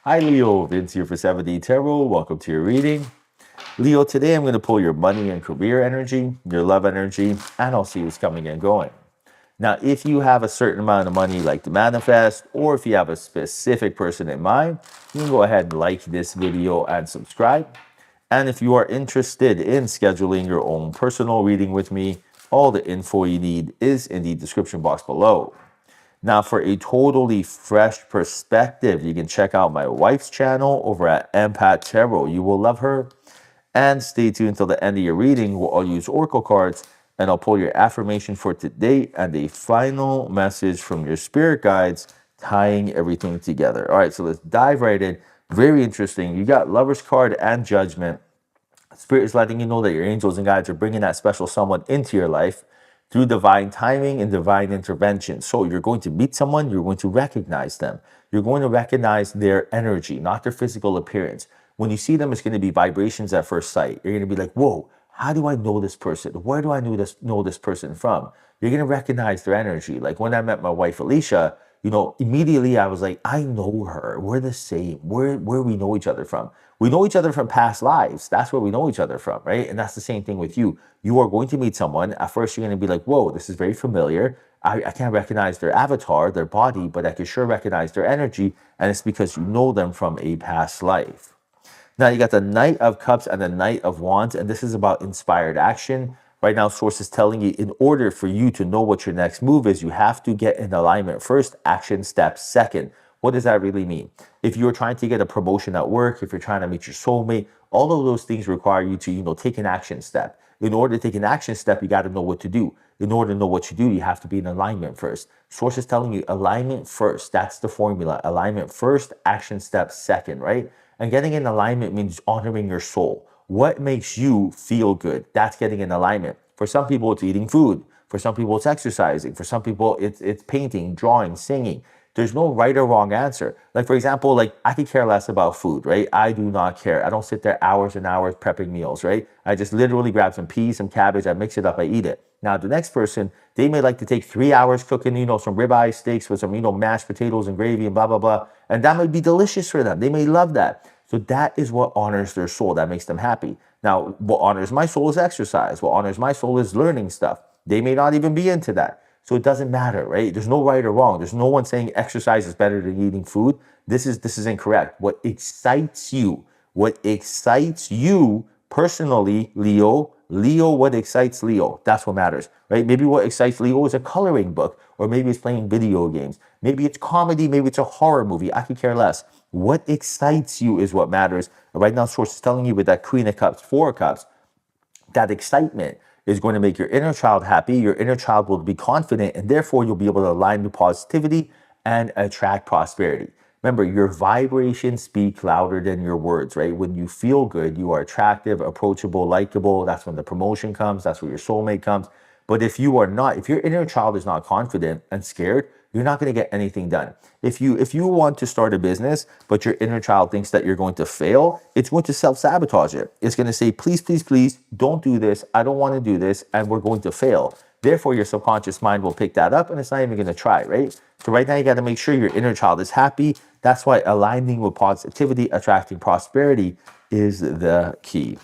Hi Leo, Vince here for 7D Tarot. Welcome to your reading. Leo, today I'm going to pull your money and career energy, your love energy, and I'll see what's coming and going. Now, if you have a certain amount of money you'd like to manifest, or if you have a specific person in mind, you can go ahead and like this video and subscribe. And if you are interested in scheduling your own personal reading with me, all the info you need is in the description box below. Now, for a totally fresh perspective, you can check out my wife's channel over at Empath Tarot. You will love her. And stay tuned until the end of your reading where I'll use oracle cards and I'll pull your affirmation for today and a final message from your spirit guides, tying everything together. All right, so let's dive right in. Very interesting. You got Lover's card and Judgment. Spirit is letting you know that your angels and guides are bringing that special someone into your life through divine timing and divine intervention. So you're going to meet someone, you're going to recognize them. You're going to recognize their energy, not their physical appearance. When you see them, it's going to be vibrations at first sight. You're going to be like, whoa, how do I know this person? Where do I know this person from? You're going to recognize their energy. Like when I met my wife, Alicia, immediately I was like, I know her. We're the same. Where we know each other from. We know each other from past lives. That's where we know each other from, right? And that's the same thing with you. You are going to meet someone. At first, you're going to be like, whoa, this is very familiar. I can't recognize their avatar, their body, but I can sure recognize their energy. And it's because you know them from a past life. Now, you got the Knight of Cups and the Knight of Wands, and this is about inspired action. Right now, Source is telling you in order for you to know what your next move is, you have to get in alignment first, action step second. What does that really mean? If you're trying to get a promotion at work, if you're trying to meet your soulmate, all of those things require you to, take an action step. In order to take an action step, you got to know what to do. In order to know what you do, you have to be in alignment first. Source is telling you alignment first. That's the formula. Alignment first, action step second, right? And getting in alignment means honoring your soul. What makes you feel good? That's getting in alignment. For some people, it's eating food. For some people, it's exercising. For some people, it's painting, drawing, singing. There's no right or wrong answer. Like, for example, like I could care less about food, right? I do not care. I don't sit there hours and hours prepping meals, right? I just literally grab some peas, some cabbage, I mix it up, I eat it. Now, the next person, they may like to take 3 hours cooking, some ribeye steaks with some, mashed potatoes and gravy and blah, blah, blah. And that might be delicious for them. They may love that. So that is what honors their soul. That makes them happy. Now, what honors my soul is exercise. What honors my soul is learning stuff. They may not even be into that. So it doesn't matter, right? There's no right or wrong. There's no one saying exercise is better than eating food. This is incorrect. What excites you personally, Leo, what excites Leo? That's what matters, right? Maybe what excites Leo is a coloring book, or maybe it's playing video games. Maybe it's comedy, maybe it's a horror movie. I could care less. What excites you is what matters. Right now, Source is telling you with that Queen of Cups, Four of Cups, that excitement is going to make your inner child happy. Your inner child will be confident, and therefore you'll be able to align with positivity and attract prosperity. Remember, your vibrations speak louder than your words, right? When you feel good, you are attractive, approachable, likable. That's when the promotion comes. That's where your soulmate comes. But if you are not, if your inner child is not confident and scared, you're not going to get anything done. If you want to start a business, but your inner child thinks that you're going to fail, it's going to self-sabotage it. It's going to say, please, please, please, don't do this. I don't want to do this, and we're going to fail. Therefore, your subconscious mind will pick that up, and it's not even going to try, right? So right now, you got to make sure your inner child is happy. That's why aligning with positivity, attracting prosperity is the key.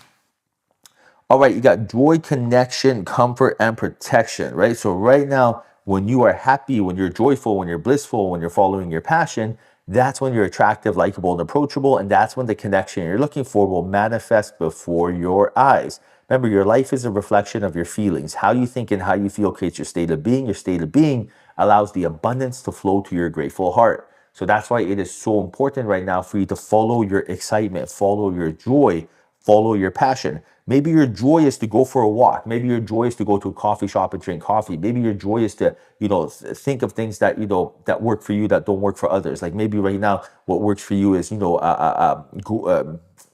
All right, you got joy, connection, comfort, and protection, right? So right now, when you are happy, when you're joyful, when you're blissful, when you're following your passion, that's when you're attractive, likable, and approachable. And that's when the connection you're looking for will manifest before your eyes. Remember, your life is a reflection of your feelings. How you think and how you feel creates your state of being. Your state of being allows the abundance to flow to your grateful heart. So that's why it is so important right now for you to follow your excitement, follow your joy, follow your passion. Maybe your joy is to go for a walk. Maybe your joy is to go to a coffee shop and drink coffee. Maybe your joy is to, think of things that, that work for you that don't work for others. Like maybe right now, what works for you is,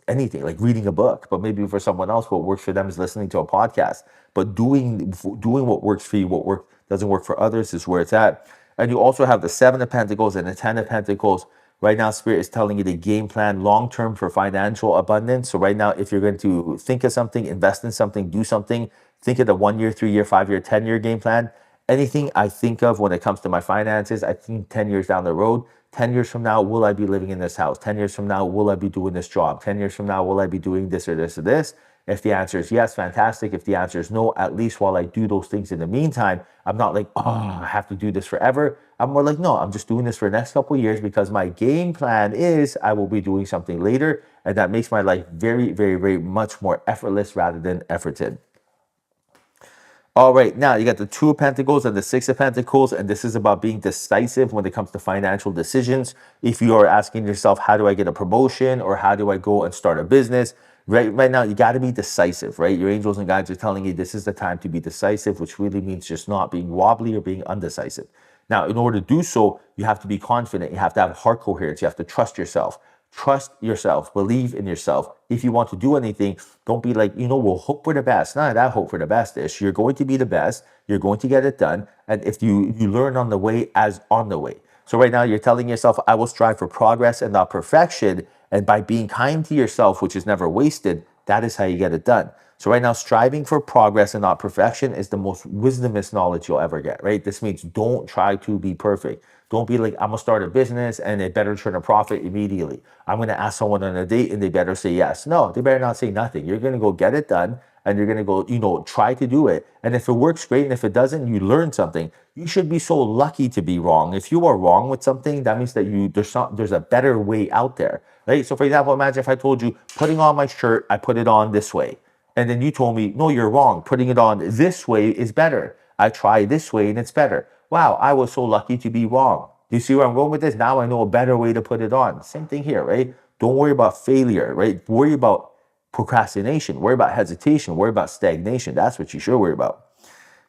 anything like reading a book. But maybe for someone else, what works for them is listening to a podcast. But doing what works for you, doesn't work for others is where it's at. And you also have the Seven of Pentacles and the Ten of Pentacles. Right now, Spirit is telling you to game plan long-term for financial abundance. So right now, if you're going to think of something, invest in something, do something, think of the 1 year, 3 year, 5 year, 10 year game plan. Anything I think of when it comes to my finances, I think 10 years down the road, 10 years from now, will I be living in this house? 10 years from now, will I be doing this job? 10 years from now, will I be doing this or this or this? If the answer is yes, fantastic. If the answer is no, at least while I do those things in the meantime, I'm not like, oh, I have to do this forever. I'm more like, no, I'm just doing this for the next couple of years because my game plan is I will be doing something later. And that makes my life very, very, very much more effortless rather than efforted. All right, now you got the Two of Pentacles and the Six of Pentacles, and this is about being decisive when it comes to financial decisions. If you are asking yourself, how do I get a promotion or how do I go and start a business? Right now, you got to be decisive, right? Your angels and guides are telling you this is the time to be decisive, which really means just not being wobbly or being undecisive. Now, in order to do so, you have to be confident. You have to have heart coherence. You have to trust yourself. Trust yourself. Believe in yourself. If you want to do anything, don't be like, we'll hope for the best. None of that hope for the best is. You're going to be the best. You're going to get it done. And if you learn on the way as on the way. So right now you're telling yourself, I will strive for progress and not perfection. And by being kind to yourself, which is never wasted, that is how you get it done. So right now, striving for progress and not perfection is the most wisdomous knowledge you'll ever get, right? This means don't try to be perfect. Don't be like, I'm going to start a business and it better turn a profit immediately. I'm going to ask someone on a date and they better say yes. No, they better not say nothing. You're going to go get it done and you're going to go, try to do it. And if it works, great. And if it doesn't, you learn something. You should be so lucky to be wrong. If you are wrong with something, that means that there's a better way out there, right? So for example, imagine if I told you, putting on my shirt, I put it on this way. And then you told me, no, you're wrong. Putting it on this way is better. I try this way and it's better. Wow, I was so lucky to be wrong. Do you see where I'm going with this? Now I know a better way to put it on. Same thing here, right? Don't worry about failure, right? Worry about procrastination. Worry about hesitation. Worry about stagnation. That's what you should worry about.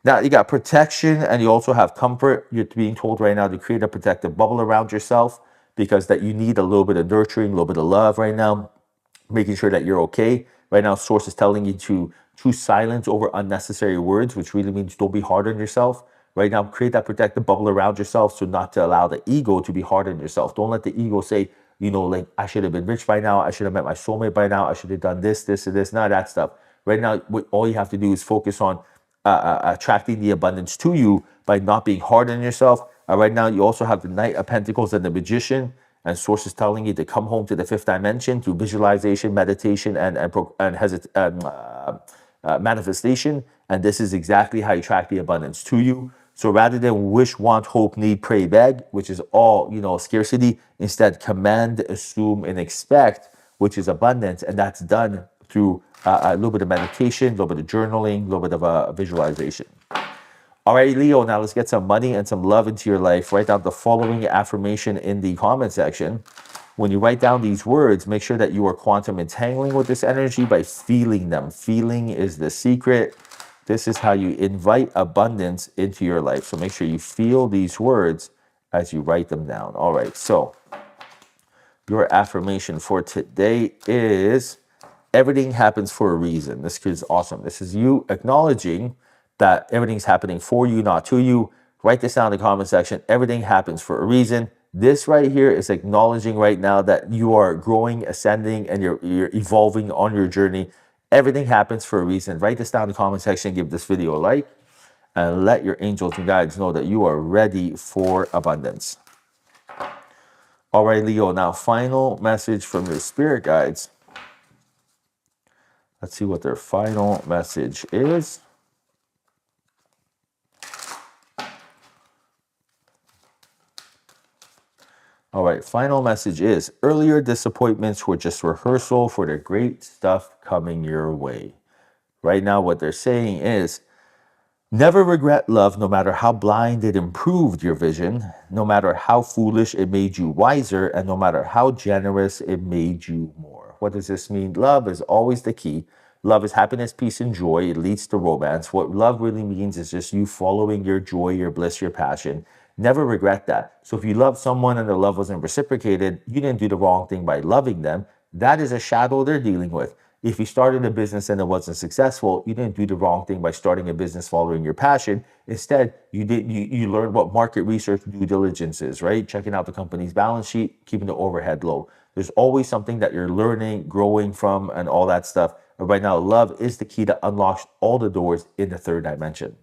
Now, you got protection and you also have comfort. You're being told right now to create a protective bubble around yourself because that you need a little bit of nurturing, a little bit of love right now, making sure that you're okay. Right now, source is telling you to choose silence over unnecessary words, which really means don't be hard on yourself. Right now, create that protective bubble around yourself so not to allow the ego to be hard on yourself. Don't let the ego say, like, I should have been rich by now. I should have met my soulmate by now. I should have done this, this, and this. None of that stuff. Right now, all you have to do is focus on attracting the abundance to you by not being hard on yourself. Right now, you also have the Knight of Pentacles and the Magician. And source is telling you to come home to the fifth dimension through visualization, meditation, and manifestation. And this is exactly how you attract the abundance to you. So rather than wish, want, hope, need, pray, beg, which is all, scarcity, instead command, assume, and expect, which is abundance. And that's done through a little bit of meditation, a little bit of journaling, a little bit of visualization. All right, Leo, now let's get some money and some love into your life. Write down the following affirmation in the comment section. When you write down these words, make sure that you are quantum entangling with this energy by feeling them. Feeling is the secret. This is how you invite abundance into your life. So make sure you feel these words as you write them down. All right, so your affirmation for today is everything happens for a reason. This is awesome. This is you acknowledging that everything's happening for you, not to you. Write this down in the comment section. Everything happens for a reason. This right here is acknowledging right now that you are growing, ascending, and you're evolving on your journey. Everything happens for a reason. Write this down in the comment section. Give this video a like. And let your angels and guides know that you are ready for abundance. All right, Leo. Now, final message from your spirit guides. Let's see what their final message is. All right, final message is earlier disappointments were just rehearsal for the great stuff coming your way. Right now, what they're saying is never regret love, no matter how blind it improved your vision, no matter how foolish it made you wiser, and no matter how generous it made you more. What does this mean? Love is always the key. Love is happiness, peace, and joy. It leads to romance. What love really means is just you following your joy, your bliss, your passion. Never regret that. So if you love someone and the love wasn't reciprocated, you didn't do the wrong thing by loving them. That is a shadow they're dealing with. If you started a business and it wasn't successful, you didn't do the wrong thing by starting a business following your passion. Instead, you learned what market research due diligence is, right? Checking out the company's balance sheet, keeping the overhead low. There's always something that you're learning, growing from, and all that stuff. But right now, love is the key that unlocks all the doors in the third dimension.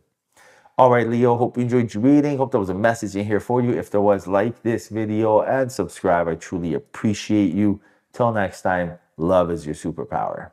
All right, Leo, hope you enjoyed your reading. Hope there was a message in here for you. If there was, like this video and subscribe. I truly appreciate you. Till next time, love is your superpower.